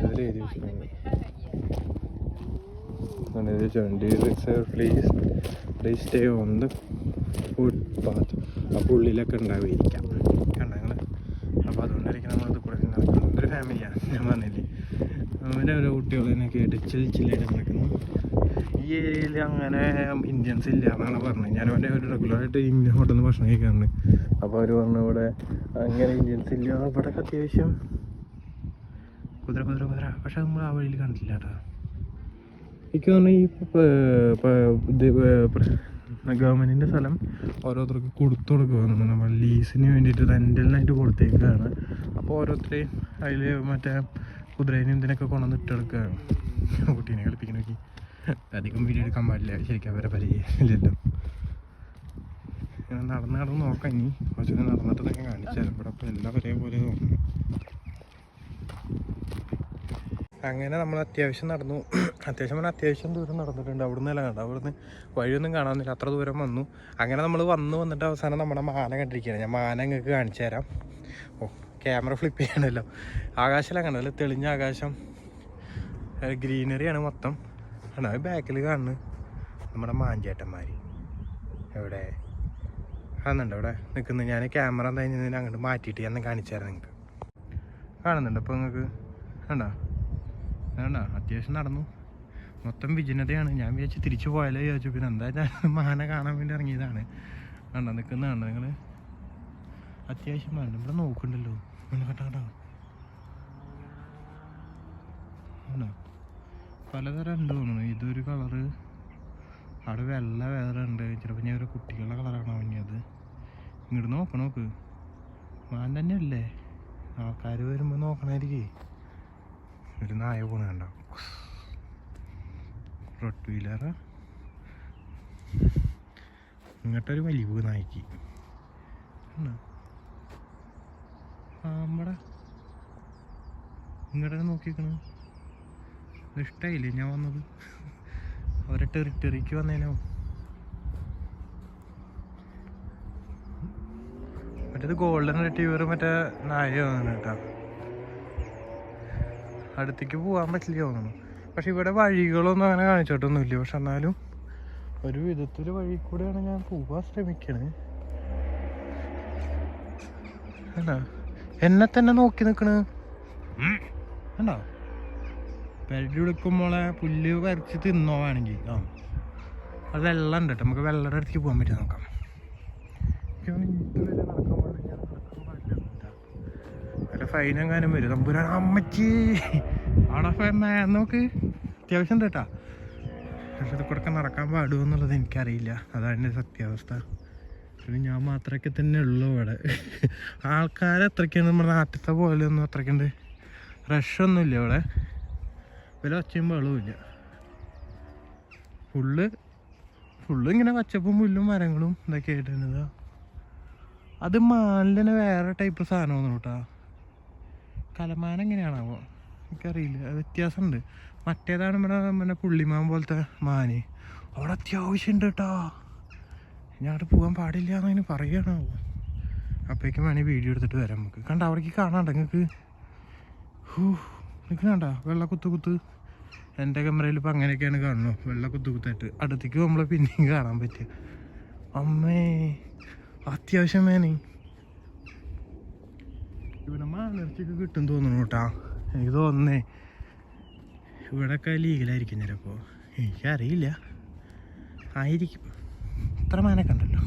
Speaker 1: അതിൽ എഴുതി വെച്ചിട്ടുണ്ട്. Please stay on the footpath. അപ്പോൾ ഉള്ളിലൊക്കെ ഉണ്ടാവുമായിരിക്കാം കണ്ടങ്ങൾ. അപ്പോൾ അതുകൊണ്ടായിരിക്കും നമ്മളത് കൂടെ നടക്കുന്നത്. ഒരു ഫാമിലിയാണ്, ഞാൻ പറഞ്ഞില്ലേ. അവൻ്റെ ഓരോ കുട്ടികളെന്നൊക്കെ ആയിട്ട് ചില്ലായിട്ട് നടക്കുന്നു. ഈ ഏരിയയിൽ അങ്ങനെ ഇന്ത്യൻസ് ഇല്ല എന്നാണ് പറഞ്ഞത്. ഞാൻ അവൻ്റെ ഒരു റെഗുലറായിട്ട് ഇന്ത്യൻ ഹോട്ടലിൽ നിന്ന് ഭക്ഷണം കഴിക്കാറുണ്ട്. അപ്പോൾ അവർ പറഞ്ഞു ഇവിടെ അങ്ങനെ ഇന്ത്യൻസ് ഇല്ല. ഇവിടെയൊക്കെ അത്യാവശ്യം കുതിര പക്ഷെ നമ്മൾ ആ വഴിയിൽ കണ്ടിട്ടില്ല കേട്ടോ. എനിക്ക് തോന്നുന്നു ഈ ഗവൺമെൻറ്റിൻ്റെ സ്ഥലം ഓരോരുത്തർക്ക് കൊടുത്തു കൊടുക്കുകയാണ്. നമ്മൾ ലീസിന് വേണ്ടിയിട്ട് റെൻ്റലിനായിട്ട് കൊടുത്തേക്കാണ്. അപ്പോൾ ഓരോരുത്തരെയും അതിൽ മറ്റേ കുതിരേനും ഇതിനൊക്കെ കൊണ്ടുവന്ന് ഇട്ടെടുക്കുകയാണ്. കുട്ടീനെ കളിപ്പിക്കണമെങ്കിൽ അധികം വീഡിയോ എടുക്കാൻ പാടില്ല, ശരിക്കും അവരെ പരിചയമില്ലല്ലോ. ഇങ്ങനെ നടന്ന് നോക്കാം. ഇനി കുറച്ച് നടന്നിട്ട് തന്നെ കാണിച്ചാൽ ഇവിടെ ഇപ്പോൾ എല്ലാം ഒരേപോലെ തോന്നുന്നു. അങ്ങനെ നമ്മൾ അത്യാവശ്യം നടന്നു. അത്യാവശ്യം ദൂരം നടന്നിട്ടുണ്ട്. അവിടുന്ന് അല്ല കണ്ടോ, അവിടുന്ന് വഴിയൊന്നും കാണാമെന്നില്ല, അത്ര ദൂരം വന്നു. അങ്ങനെ നമ്മൾ വന്നിട്ട് അവസാനം നമ്മുടെ മാന കണ്ടിരിക്കുകയാണ്. ഞാൻ മാന നിങ്ങൾക്ക് കാണിച്ചു തരാം. ഓ, ക്യാമറ ഫ്ലിപ്പ് ചെയ്യണമല്ലോ. ആകാശമെല്ലാം കണ്ടല്ലോ, തെളിഞ്ഞ ആകാശം, ഗ്രീനറിയാണ് മൊത്തം. ആണോ ബാക്കിൽ കാണുന്നു നമ്മുടെ മാഞ്ചേട്ടന്മാർ എവിടെ കാണുന്നുണ്ട്, അവിടെ നിൽക്കുന്നത്. ഞാൻ ക്യാമറ എന്തായാലും അങ്ങോട്ട് മാറ്റിയിട്ട് ഞാൻ കാണിച്ചു തരാം നിങ്ങൾക്ക്. കാണുന്നുണ്ട് അപ്പോൾ നിങ്ങൾക്ക് കണ്ടോ? വേണ്ട, അത്യാവശ്യം നടന്നു. മൊത്തം വിജനതയാണ്. ഞാൻ വിചാരിച്ച് തിരിച്ചു പോയാലോ ചോദിച്ചു. പിന്നെ എന്താ ഞാൻ മാന കാണാൻ വേണ്ടി ഇറങ്ങിയതാണ്. കണ്ടോ നിൽക്കുന്നതാണ് നിങ്ങൾ. അത്യാവശ്യം വേണ്ട ഇവിടെ നോക്കുന്നുണ്ടല്ലോ. കേട്ടോ കണ്ടോ, പലതരം ഉണ്ട് തോന്നുന്നു. ഇതൊരു കളറ്, അവിടെ വെള്ള വേറെ ഉണ്ട്. ചിലപ്പോൾ ഞാൻ ഒരു കുട്ടികളുടെ കളറാണോ അത്. ഇങ്ങോട്ട് നോക്ക് മാൻ തന്നെയല്ലേ. ആൾക്കാർ വരുമ്പോൾ നോക്കണായിരിക്കേ. ഒരു നായ പോണ കണ്ടോ, റോഡ് വീലറാ. ഇങ്ങോട്ടൊരു വലിവ് നായിക്ക് നമ്മുടെ ഇങ്ങോട്ട് നോക്കിക്കണ. ഇഷ്ടമായില്ലേ ഞാൻ വന്നത്? അവരെ ടെറിട്ടറിക്ക് വന്നേനോ. മറ്റേത് ഗോൾഡൻ റിട്രീവർ മറ്റേ നായ തോന്നുന്നു കേട്ടോ. അടുത്തേക്ക് പോകാൻ പറ്റില്ല തോന്നുന്നു. പക്ഷെ ഇവിടെ വഴികളൊന്നും അങ്ങനെ കാണിച്ചിട്ടൊന്നുമില്ല. പക്ഷെ എന്നാലും ഒരു വിധത്തിൽ വഴി കൂടെയാണ് ഞാൻ പോവാൻ ശ്രമിക്കണേ. എന്താ എന്നെ തന്നെ നോക്കി നിൽക്കണ് എന്താ? പെരടി എടുക്കുമ്പോളെ പുല്ല് വരച്ച് തിന്നോ വേണമെങ്കിൽ. അത് വെള്ളം ഉണ്ട് കേട്ടോ, നമുക്ക് വെള്ളയുടെ അടുത്തേക്ക് പോകാൻ പറ്റും. നോക്കാം. വല്ല ഫൈനെങ്ങാനും വരും. തമ്പുരാൻ അമ്മച്ചി അവിടെ നോക്ക് അത്യാവശ്യം ഉണ്ട് കേട്ടാ. പക്ഷെ ഇത് കൂടെ നടക്കാൻ പാടുമോ എന്നുള്ളത് എനിക്കറിയില്ല. അതാണ് എൻ്റെ സത്യാവസ്ഥ. പിന്നെ ഞാൻ മാത്രമൊക്കെ തന്നെ ഉള്ളൂ ഇവിടെ. ആൾക്കാരത്രയ്ക്കാണ് നമ്മുടെ നാട്ടിലത്തെ പോലെ ഒന്നും അത്രയ്ക്കുണ്ട് റഷൊന്നുമില്ല ഇവിടെ. വില ഒച്ചയും വെള്ളവുമില്ല. ഫുള്ള് ഇങ്ങനെ പച്ചപ്പും പുല്ലും മരങ്ങളും ഇതൊക്കെ ആയിട്ടുണ്ട്. അത് മാനിൽ തന്നെ വേറെ ടൈപ്പ് സാധനം തോന്നുന്നു കേട്ടോ. കലമാൻ എങ്ങനെയാണാവോ എനിക്കറിയില്ല, വ്യത്യാസമുണ്ട്. മറ്റേതാണ് നമ്മുടെ പുള്ളിമാൻ പോലത്തെ മാന്. അവിടെ അത്യാവശ്യം ഉണ്ട് കേട്ടോ. ഞാൻ അവിടെ പോകാൻ പാടില്ല എന്നതിന് പറയണോ. അപ്പോഴേക്കും വേണമെങ്കിൽ വീഡിയോ എടുത്തിട്ട് വരാം നമുക്ക്. കണ്ട അവിടേക്ക് കാണാണ്ട നിങ്ങൾക്ക്. നിങ്ങൾക്ക് കണ്ട വെള്ള കുത്ത്. എൻ്റെ ക്യാമറയിൽ ഇപ്പം അങ്ങനെയൊക്കെയാണ് കാണുന്നു, വെള്ള കുത്തായിട്ട്. അടുത്തേക്ക് നമ്മളെ പിന്നെയും കാണാൻ പറ്റുക. അമ്മേ അത്യാവശ്യം വേണേ. ഇവിടെ മാനിറച്ചിയൊക്കെ കിട്ടും തോന്നുന്നു കേട്ടാ. എനിക്ക് തോന്നുന്നേ ഇവിടെയൊക്കെ ലീഗലായിരിക്കും ചിലപ്പോൾ, എനിക്കറിയില്ല. ആയിരിക്കും. ഇത്ര മാനൊക്കെ ഉണ്ടല്ലോ.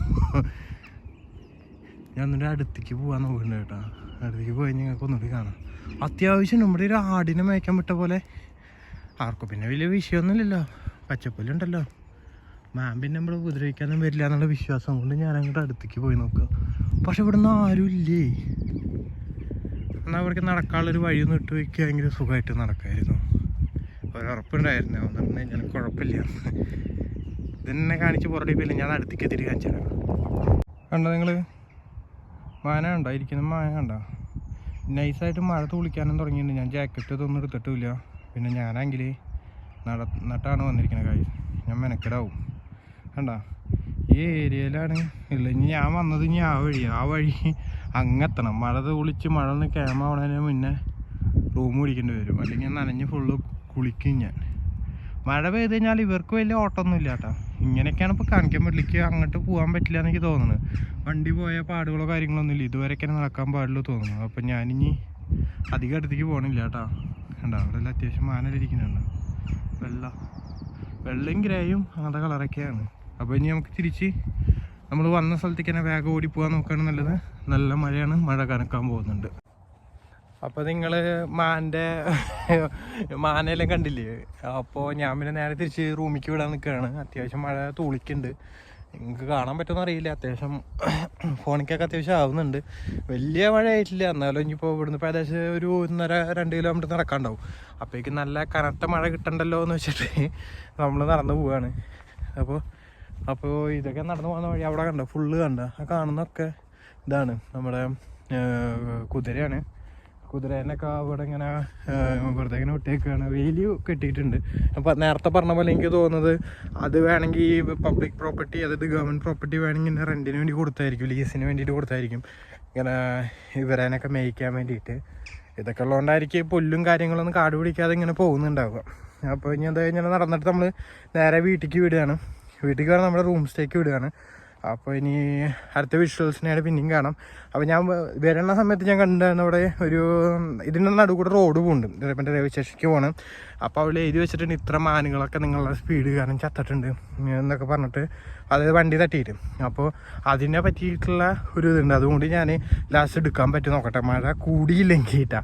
Speaker 1: ഞാൻ എന്നിട്ട് അടുത്തേക്ക് പോകാൻ നോക്കുന്നുണ്ട് കേട്ടോ. അടുത്തേക്ക് പോയി ഞങ്ങൾക്ക് ഒന്നുകൂടി കാണാം. അത്യാവശ്യം നമ്മുടെ ഒരു ആടിനെ മേയ്ക്കാൻ വിട്ട പോലെ. ആർക്കും പിന്നെ വലിയ വിഷയമൊന്നുമില്ലല്ലോ, പച്ചപ്പുല്ലുണ്ടല്ലോ. മാൻ പിന്നെ നമ്മൾ ഉപദ്രവിക്കാനൊന്നും വരില്ല എന്നുള്ള വിശ്വാസം കൊണ്ട് ഞാൻ അങ്ങോട്ട് അടുത്തേക്ക് പോയി നോക്കുക. പക്ഷെ ഇവിടെ നിന്ന് ആരും ഇല്ലേ. എന്നാൽ അവർക്ക് നടക്കാനുള്ളൊരു വഴിയൊന്നും ഇട്ട് വയ്ക്കുകയെങ്കിൽ സുഖമായിട്ട് നടക്കായിരുന്നു. ഒരുറപ്പുണ്ടായിരുന്നു വന്നിട്ട് കഴിഞ്ഞാൽ കുഴപ്പമില്ല. ഇതെന്നെ കാണിച്ച് പുറടിപ്പില്ല. ഞാൻ അടുത്തേക്ക് എത്തിയിട്ട് കാണിച്ചു തരാം. കണ്ടോ നിങ്ങൾ മാന കണ്ടോ, ഇരിക്കുന്ന മാന കണ്ടോ. നൈസായിട്ട് മഴ തുളിക്കാനും തുടങ്ങിയിട്ടുണ്ട്. ഞാൻ ജാക്കറ്റ് ഇതൊന്നും എടുത്തിട്ടില്ല. പിന്നെ ഞാനാണെങ്കിൽ നട്ടാണ് വന്നിരിക്കുന്നത്. കാര്യം ഞാൻ മെനക്കെടാവും. കണ്ടോ ഈ ഏരിയയിലാണ് ഉള്ളത്. ഇനി ഞാൻ വന്നത് ഇനി ആ വഴി അങ്ങെത്തണം. മഴ തുളിച്ച് മഴ ഒന്ന് ക്യാമ ആവണതിന് മുന്നേ റൂം പിടിക്കേണ്ടി വരും. അല്ലെങ്കിൽ നനഞ്ഞ് ഫുള്ള് കുളിക്കും ഞാൻ. മഴ പെയ്ത് കഴിഞ്ഞാൽ ഇവർക്ക് വലിയ ഓട്ടമൊന്നുമില്ല കേട്ടോ. ഇങ്ങനെയൊക്കെയാണ് ഇപ്പോൾ കാണിക്കാൻ പറ്റില്ല. അങ്ങോട്ട് പോകാൻ പറ്റില്ല എന്നെനിക്ക് തോന്നുന്നത്. വണ്ടി പോയ പാടുകളോ കാര്യങ്ങളൊന്നും ഇല്ല. ഇതുവരെയൊക്കെ നടക്കാൻ പാടുള്ളൂ തോന്നുന്നു. അപ്പം ഞാനിനി അധികം അടുത്തേക്ക് പോകണില്ല കേട്ടോ. കണ്ടോ അവിടെ എല്ലാം അത്യാവശ്യം മാനലിരിക്കുന്നുണ്ടോ. വെള്ളയും ഗ്രേയും അങ്ങനത്തെ കളറൊക്കെയാണ്. അപ്പോൾ ഇനി നമുക്ക് തിരിച്ച് നമ്മൾ വന്ന സ്ഥലത്തേക്ക് തന്നെ വേഗം ഓടി പോകാൻ നോക്കുകയാണ് നല്ലത്. നല്ല മഴയാണ്, മഴ കനക്കാൻ പോകുന്നുണ്ട്. അപ്പോൾ നിങ്ങൾ മാനെല്ലാം കണ്ടില്ലേ. അപ്പോൾ ഞാൻ പിന്നെ നേരെ തിരിച്ച് റൂമിലേക്ക് വിടാൻ നിൽക്കുകയാണ്. അത്യാവശ്യം മഴ തുളിക്കുന്നുണ്ട്. നിങ്ങൾക്ക് കാണാൻ പറ്റുമെന്ന് അറിയില്ല. അത്യാവശ്യം ഫോണിക്കൊക്കെ അത്യാവശ്യം ആവുന്നുണ്ട്. വലിയ മഴ ആയിട്ടില്ല. എന്നാലും ഇനിയിപ്പോൾ ഇവിടുന്ന് ഇപ്പോൾ ഏകദേശം ഒരു 1.5-2 കിലോമീറ്റർ നടക്കാനുണ്ടാവും. അപ്പോഴേക്കും നല്ല കനത്ത മഴ കിട്ടണ്ടല്ലോ എന്ന് വെച്ചിട്ട് നമ്മൾ നടന്നു പോവുകയാണ്. അപ്പോൾ അപ്പോൾ ഇതൊക്കെ നടന്നു പോകുന്ന വഴി അവിടെ കണ്ട ഫുള്ള് കണ്ട ആ കാണുന്നൊക്കെ ഇതാണ് നമ്മുടെ കുതിരയാണ്. കുതിരേനൊക്കെ അവിടെ ഇങ്ങനെ വെറുതെ ഇങ്ങനെ വിട്ടേക്കാണ്. വേലി കെട്ടിയിട്ടുണ്ട്. അപ്പോൾ നേരത്തെ പറഞ്ഞ പോലെ എനിക്ക് തോന്നുന്നത് അത് വേണമെങ്കിൽ ഈ പബ്ലിക് പ്രോപ്പർട്ടി, അതായത് ഗവൺമെൻറ് പ്രോപ്പർട്ടി വേണമെങ്കിൽ ഇങ്ങനെ റെൻറ്റിന് വേണ്ടി കൊടുത്തായിരിക്കും, ലീസിന് വേണ്ടിയിട്ട് കൊടുത്തായിരിക്കും, ഇങ്ങനെ ഇവരേനൊക്കെ മേയ്ക്കാൻ വേണ്ടിയിട്ട്. ഇതൊക്കെ ഉള്ളതുകൊണ്ടായിരിക്കും പുല്ലും കാര്യങ്ങളൊന്നും കാട് പിടിക്കാതെ ഇങ്ങനെ പോകുന്നുണ്ടാവുക. അപ്പോൾ ഇനി എന്താ കഴിഞ്ഞാൽ നടന്നിട്ട് നമ്മൾ നേരെ വീട്ടിലേക്ക് വിടുകയാണ്. വീട്ടിലേക്ക് വേണം നമ്മുടെ റൂം സ്റ്റേക്ക് വിടുകയാണ്. അപ്പോൾ ഇനി അടുത്ത വിഷ്വൽസിനായിട്ട് പിന്നെയും കാണാം. അപ്പോൾ ഞാൻ വരുന്ന സമയത്ത് ഞാൻ കണ്ടായിരുന്നു അവിടെ ഒരു ഇതിൻ്റെ നടുക്കൂടെ റോഡ് പോകുന്നുണ്ട്, മറ്റേ രവിശേഷിക്ക് പോകണം. അപ്പോൾ അവിടെ എഴുതി വെച്ചിട്ടുണ്ട് ഇത്ര മാനുകളൊക്കെ നിങ്ങളുടെ സ്പീഡ് കാരണം ചത്തിട്ടുണ്ട് എന്നൊക്കെ പറഞ്ഞിട്ട്, അതായത് വണ്ടി തട്ടിയിട്ട്. അപ്പോൾ അതിനെ പറ്റിയിട്ടുള്ള ഒരു ഇതുണ്ട്. അതുകൊണ്ട് ഞാൻ ലാസ്റ്റ് എടുക്കാൻ പറ്റും നോക്കട്ടെ, മഴ കൂടിയില്ലെങ്കിട്ടാ.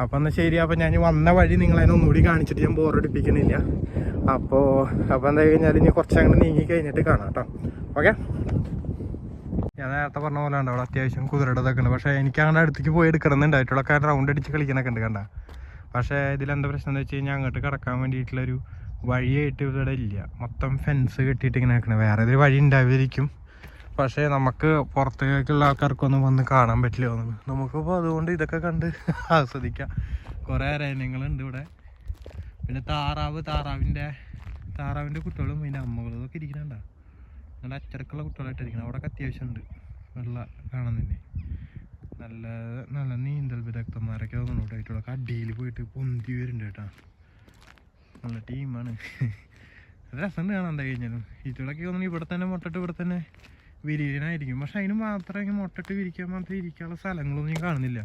Speaker 1: അപ്പോൾ എന്നാൽ ശരി. അപ്പോൾ ഞാൻ വന്ന വഴി നിങ്ങളതിനെ ഒന്നുകൂടി കാണിച്ചിട്ട് ഞാൻ ബോറടിപ്പിക്കണില്ല. അപ്പോൾ എന്താ കഴിഞ്ഞാൽ ഇനി കുറച്ചങ്ങോട്ട് നീങ്ങി കഴിഞ്ഞിട്ട് കാണാം കേട്ടോ. ഓക്കെ. ഞാൻ നേരത്തെ പറഞ്ഞ പോലെ ഉണ്ട് അവിടെ അത്യാവശ്യം കുതിരയുടെ ഇതൊക്കെ ഉണ്ട്. പക്ഷേ എനിക്ക് അങ്ങനെ അടുത്തേക്ക് പോയി എടുക്കണമെന്നുണ്ടായിട്ടുള്ള കാരണം റൗണ്ട് അടിച്ച് കളിക്കണൊക്കെ ഉണ്ട് കണ്ട. പക്ഷേ ഇതിലെന്താ പ്രശ്നം എന്ന് വെച്ച് കഴിഞ്ഞാൽ അങ്ങോട്ട് കിടക്കാൻ വേണ്ടിയിട്ടുള്ളൊരു വഴിയായിട്ട് ഇവിടെ ഇല്ല. മൊത്തം ഫെൻസ് കെട്ടിയിട്ട് ഇങ്ങനെ നിൽക്കണം. വേറെ ഒരു വഴി ഉണ്ടായിരിക്കും, പക്ഷേ നമുക്ക് പുറത്തേക്കുള്ള ആൾക്കാർക്കൊന്നും വന്ന് കാണാൻ പറ്റില്ല തോന്നുന്നു. നമുക്കിപ്പോൾ അതുകൊണ്ട് ഇതൊക്കെ കണ്ട് ആസ്വദിക്കാം. കുറേ അരയണങ്ങളുണ്ട് ഇവിടെ. പിന്നെ താറാവിൻ്റെ കുട്ടികളും അതിൻ്റെ അമ്മകളും ഇതൊക്കെ ഇരിക്കുന്നുണ്ടോ. നല്ല അച്ചടക്കമുള്ള കുട്ടികളായിട്ടിരിക്കണം. അവിടെ അത്യാവശ്യം ഉണ്ട് വെള്ള കാണാൻ തന്നെ. നല്ല നല്ല നീന്തൽ വിദഗ്ധന്മാരൊക്കെ തോന്നുന്നുണ്ടായിട്ടുള്ള അടിയിൽ പോയിട്ട് പൊന്തി വരുന്നുണ്ട് കേട്ടോ. നല്ല ടീമാണ്. രസമുണ്ട് കാണാൻ എന്താ കഴിഞ്ഞാലും. ഈറ്റകളൊക്കെ തോന്നുന്നു ഇവിടെ തന്നെ മുട്ടിട്ട് ഇവിടെ തന്നെ വിരിയനായിരിക്കും. പക്ഷെ അതിന് മാത്രമേ മുട്ടിട്ട് വിരിക്കാൻ മാത്രമേ ഇരിക്കാനുള്ള സ്ഥലങ്ങളൊന്നും ഞാൻ കാണുന്നില്ല.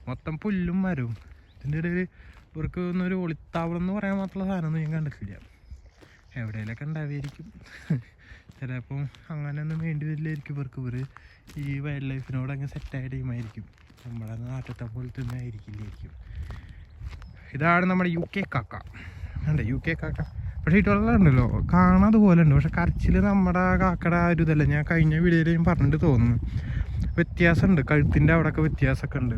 Speaker 1: മൊത്തം പുല്ലും മരവും. ഇതിൻ്റെ ഇടയിൽ ഇവർക്ക് ഒന്നൊരു ഒളിത്താവളം എന്ന് പറയാൻ മാത്രമുള്ള സാധനമൊന്നും ഞാൻ കണ്ടിട്ടില്ല. എവിടെയെങ്കിലൊക്കെ ഉണ്ടാവുമായിരിക്കും. ചിലപ്പം അങ്ങനെയൊന്നും വേണ്ടി വരില്ലായിരിക്കും ഇവർക്ക്. ഇവർ ഈ വൈൽഡ് ലൈഫിനോട് അങ്ങ് സെറ്റായ ടീമായിരിക്കും. നമ്മുടെ നാട്ടിലത്തെ പോലെ തന്നെ ആയിരിക്കില്ലായിരിക്കും. ഇതാണ് നമ്മുടെ UK കാക്ക. ഉണ്ട് UK കാക്ക. പക്ഷേ ഇട്ടുള്ളതുണ്ടല്ലോ കാണാതെ പോലെ ഉണ്ട്. പക്ഷെ കരച്ചിൽ നമ്മുടെ കാക്കയുടെ ആ ഒരു ഇതല്ല. ഞാൻ കഴിഞ്ഞ വീഡിയോയിൽ ഞാൻ പറഞ്ഞിട്ട് തോന്നുന്നു വ്യത്യാസമുണ്ട്. കഴുത്തിൻ്റെ അവിടെയൊക്കെ വ്യത്യാസമൊക്കെ ഉണ്ട്.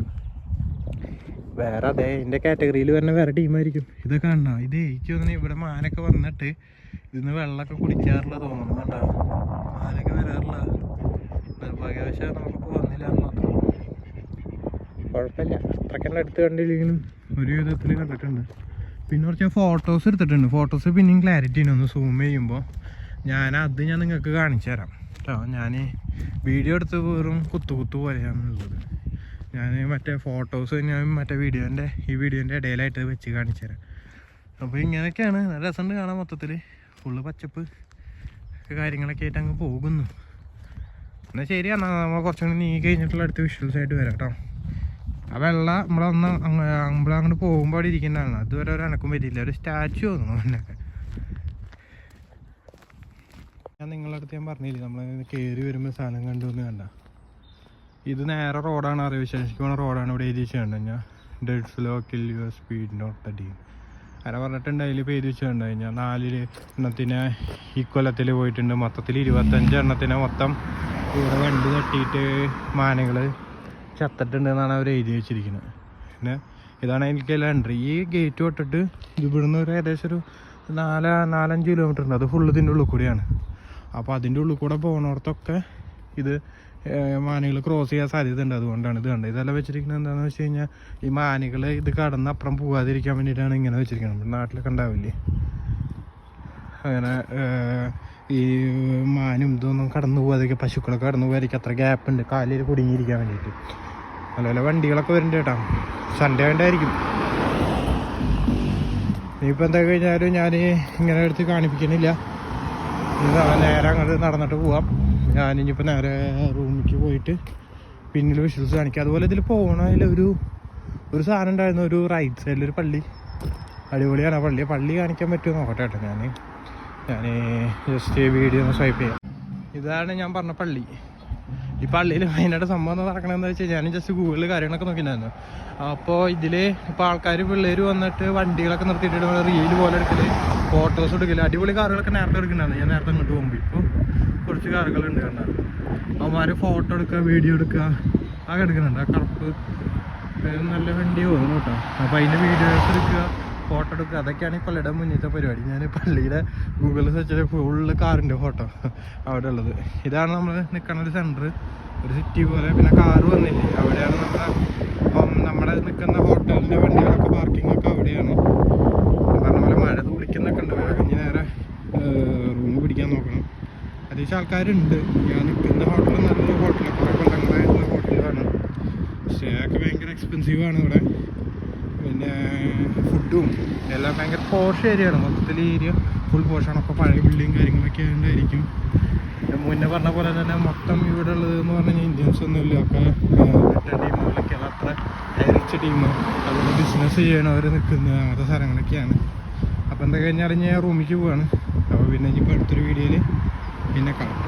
Speaker 1: വേറെ അതെ എൻ്റെ കാറ്റഗറിയിൽ വരുന്ന വേറെ ടീമായിരിക്കും. ഇതൊക്കെ കാണണം. ഇത് എനിക്ക് തോന്നുന്നു ഇവിടെ മാനൊക്കെ വന്നിട്ട് ഇതിന്ന് വെള്ളമൊക്കെ കുടിക്കാറുള്ള തോന്നുന്നു. കണ്ടാ മാനൊക്കെ വരാറില്ല. നിർഭാഗ്യവശാൽ നമുക്കിപ്പോൾ വന്നില്ല എന്ന് മാത്രം. കുഴപ്പമില്ല. അത്രയ്ക്കെല്ലാം എടുത്ത് കണ്ടില്ലെങ്കിലും ഒരു വിധത്തിൽ കണ്ടിട്ടുണ്ട്. പിന്നെ കുറച്ച് ഫോട്ടോസ് എടുത്തിട്ടുണ്ട്. ഫോട്ടോസ് പിന്നെയും ക്ലാരിറ്റി ഉണ്ട്. ഒന്ന് സൂം ചെയ്യുമ്പോൾ ഞാൻ നിങ്ങൾക്ക് കാണിച്ചു തരാം കേട്ടോ. ഞാൻ വീഡിയോ എടുത്ത് വെറും കുത്തു പോലെയാണുള്ളത്. ഞാൻ മറ്റേ ഫോട്ടോസ് ഞാൻ മറ്റേ ഈ വീഡിയോൻ്റെ ഇടയിലായിട്ട് വെച്ച് കാണിച്ചു തരാം. അപ്പോൾ ഇങ്ങനെയൊക്കെയാണ്. നല്ല രസമുണ്ട് കാണാൻ. മൊത്തത്തിൽ ഫുള്ള് പച്ചപ്പ് കാര്യങ്ങളൊക്കെ ആയിട്ട് അങ്ങ് പോകുന്നു. എന്നാൽ ശരി. എന്നാൽ നമ്മൾ കുറച്ചും കൂടി നീങ്ങി കഴിഞ്ഞിട്ടുള്ള അടുത്ത വിഷ്വൽസ് ആയിട്ട് വരാം കേട്ടോ. ആ വെള്ള നമ്മളങ്ങോട്ട് പോകുമ്പോൾ അവിടെ ഇരിക്കുന്നതാണ്. അതുവരെ ഒരു അനക്കും പറ്റിയില്ല. ഒരു സ്റ്റാച്ചു തോന്നുന്നു എന്നൊക്കെ. ഞാൻ നിങ്ങളുടെ അടുത്ത് ഞാൻ പറഞ്ഞില്ലേ നമ്മൾ കയറി വരുമ്പോൾ സാധനം കണ്ടു എന്ന് കണ്ട. ഇത് നേരെ റോഡാണ്. വിശേഷിക്കുന്ന റോഡാണ്. ഇവിടെ എഴുതി വെച്ചിട്ടുണ്ട് ഞാൻ dead slow kill your speed not the deem അങ്ങനെ പറഞ്ഞിട്ടുണ്ട്. അതിൽ ഇപ്പോൾ എഴുതി വെച്ചിട്ടുണ്ട് കഴിഞ്ഞാൽ 4 എണ്ണത്തിന് ഈ കൊല്ലത്തിൽ പോയിട്ടുണ്ട്. മൊത്തത്തിൽ 25 എണ്ണത്തിന് മൊത്തം ഇവിടെ വണ്ടി തട്ടിയിട്ട് മാനകൾ ചത്തിട്ടുണ്ട് എന്നാണ് അവർ എഴുതി വെച്ചിരിക്കുന്നത്. പിന്നെ ഇതാണ് എനിക്കെല്ലാം എൻട്രി. ഈ ഗേറ്റ് തൊട്ടിട്ട് ഇവിടുന്ന് ഒരു ഏകദേശം ഒരു 4-5 കിലോമീറ്റർ ഉണ്ട്. അത് ഫുള്ള് ഇതിൻ്റെ ഉള്ളിൽ കൂടിയാണ്. അപ്പോൾ അതിൻ്റെ ഉള്ളിൽ കൂടെ പോകുന്നിടത്തൊക്കെ ഇത് മാനുകൾ ക്രോസ് ചെയ്യാൻ സാധ്യത ഉണ്ട്. അതുകൊണ്ടാണ് ഇത് കണ്ടത്. ഇതെല്ലാം വെച്ചിരിക്കുന്നത് എന്താണെന്ന് വെച്ച് കഴിഞ്ഞാൽ ഈ മാനുകൾ ഇത് കടന്ന് അപ്പുറം പോകാതിരിക്കാൻ വേണ്ടിയിട്ടാണ് ഇങ്ങനെ വെച്ചിരിക്കുന്നത്. നമ്മുടെ നാട്ടിലൊക്കെ ഉണ്ടാവില്ലേ അങ്ങനെ ഈ മാനും ഇതൊന്നും കടന്നു പോകാതിരിക്കും. പശുക്കളൊക്കെ കടന്നു പോകാതിരിക്കും. അത്ര ഗ്യാപ്പ് ഉണ്ട് കാലിൽ കുടുങ്ങിയിരിക്കാൻ വേണ്ടിയിട്ട്. അതുപോലെ വണ്ടികളൊക്കെ വരുന്നുണ്ട് കേട്ടോ. സൺഡേ വേണ്ടായിരിക്കും. ഇനിയിപ്പോൾ എന്താ കഴിഞ്ഞാലും ഞാൻ ഇങ്ങനെ എടുത്ത് കാണിപ്പിക്കണില്ല. നേരെ അങ്ങോട്ട് നടന്നിട്ട് പോവാം. ഞാനിപ്പോൾ നേരെ റൂമിലേക്ക് പോയിട്ട് പിന്നിൽ വിഷ്വൽസ് കാണിക്കാം. അതുപോലെ ഇതിൽ പോകണതിൽ ഒരു സാധനം ഉണ്ടായിരുന്നു. ഒരു റൈറ്റ് സൈഡിലൊരു പള്ളി. അടിപൊളിയാണ് ആ പള്ളി കാണിക്കാൻ പറ്റുമോ നോക്കട്ടെ കേട്ടോ. ഞാൻ ജസ്റ്റ് വീഡിയോ ഒന്ന് സ്വൈപ്പ് ചെയ്യാം. ഇതാണ് ഞാൻ പറഞ്ഞ പള്ളി. ഈ പള്ളിയിൽ മെയിനായിട്ട് സംഭവം നടക്കണമെന്ന് വെച്ചാൽ ഞാൻ ജസ്റ്റ് ഗൂഗിളിൽ കാര്യങ്ങളൊക്കെ നോക്കിയിട്ടുണ്ടായിരുന്നു. അപ്പോൾ ഇതിൽ ഇപ്പോൾ ആൾക്കാർ പിള്ളേർ വന്നിട്ട് വണ്ടികളൊക്കെ നിർത്തിയിട്ട് റീല് പോലെ എടുക്കല്, ഫോട്ടോസ് എടുക്കല്, അടിപൊളി കാറുകളൊക്കെ നേരത്തെ എടുക്കുന്നുണ്ടായിരുന്നു. ഞാൻ നേരത്തെ അങ്ങോട്ട് പോകുമ്പോൾ ഇപ്പോൾ കുറച്ച് കാറുകളുണ്ട് കണ്ടാൽ അവന്മാർ ഫോട്ടോ എടുക്കുക, വീഡിയോ എടുക്കുക ഒക്കെ എടുക്കുന്നുണ്ട്. ആ കറുപ്പ് നല്ല വണ്ടി തോന്നുന്നു കേട്ടോ. അപ്പോൾ അതിൻ്റെ വീഡിയോസ് എടുക്കുക, ഫോട്ടോ എടുക്കുക, അതൊക്കെയാണ് ഈ പള്ളിയുടെ മുന്നത്തെ പരിപാടി. ഞാൻ പള്ളിയുടെ ഗൂഗിളിൽ സെർച്ച് ചെയ്ത ഫുള്ള് കാറിൻ്റെ ഫോട്ടോ അവിടെ ഉള്ളത്. ഇതാണ് നമ്മൾ നിൽക്കുന്ന ഒരു സെൻറ്റർ, ഒരു സിറ്റി പോലെ. പിന്നെ കാറ് വന്നില്ലേ, അവിടെയാണ് നമ്മുടെ നിൽക്കുന്ന ഹോട്ടലിൻ്റെ വണ്ടികളൊക്കെ പാർക്കിങ്ങൊക്കെ അവിടെയാണ്. പറഞ്ഞ പോലെ മഴ തുളിക്കുന്നൊക്കെ ഉണ്ട്. കഴിഞ്ഞ് നേരെ റൂം പിടിക്കാൻ നോക്കണം. അത്യാവശ്യം ആൾക്കാരുണ്ട്. ഞാൻ നിൽക്കുന്ന ഹോട്ടൽ നല്ലൊരു ഹോട്ടലാണ്, കുറേ കൊല്ലങ്ങളായിട്ടുള്ള ഹോട്ടലാണ്. സ്റ്റേ ഒക്കെ ഭയങ്കര എക്സ്പെൻസീവാണ് ഇവിടെ. പിന്നെ ഫുഡും എല്ലാം ഭയങ്കര പോഷ് ഏരിയയാണ്. മൊത്തത്തിൽ ഏരിയ ഫുൾ പോഷാണ്. അപ്പോൾ പഴയ ബിൽഡിങ് കാര്യങ്ങളൊക്കെ ഉണ്ടായിരിക്കും. മുന്നേ പറഞ്ഞ പോലെ തന്നെ മൊത്തം ഇവിടെ ഉള്ളത് എന്ന് പറഞ്ഞു കഴിഞ്ഞാൽ ഇന്ത്യൻസ് ഒന്നുമില്ല. ഒക്കെ ബ്രിട്ടൻ ടീമുകളൊക്കെയാണ്, അത്ര റിച്ച് ടീം, അതുകൊണ്ട് ബിസിനസ് ചെയ്യണവർ നിൽക്കുന്ന അങ്ങനത്തെ സ്ഥലങ്ങളൊക്കെയാണ്. അപ്പോൾ എന്താ കഴിഞ്ഞാൽ ഞാൻ റൂമിലേക്ക് പോവാണ്. അപ്പോൾ പിന്നെ ഇനിയിപ്പോൾ അടുത്തൊരു വീഡിയോയിൽ പിന്നെ കാണാം.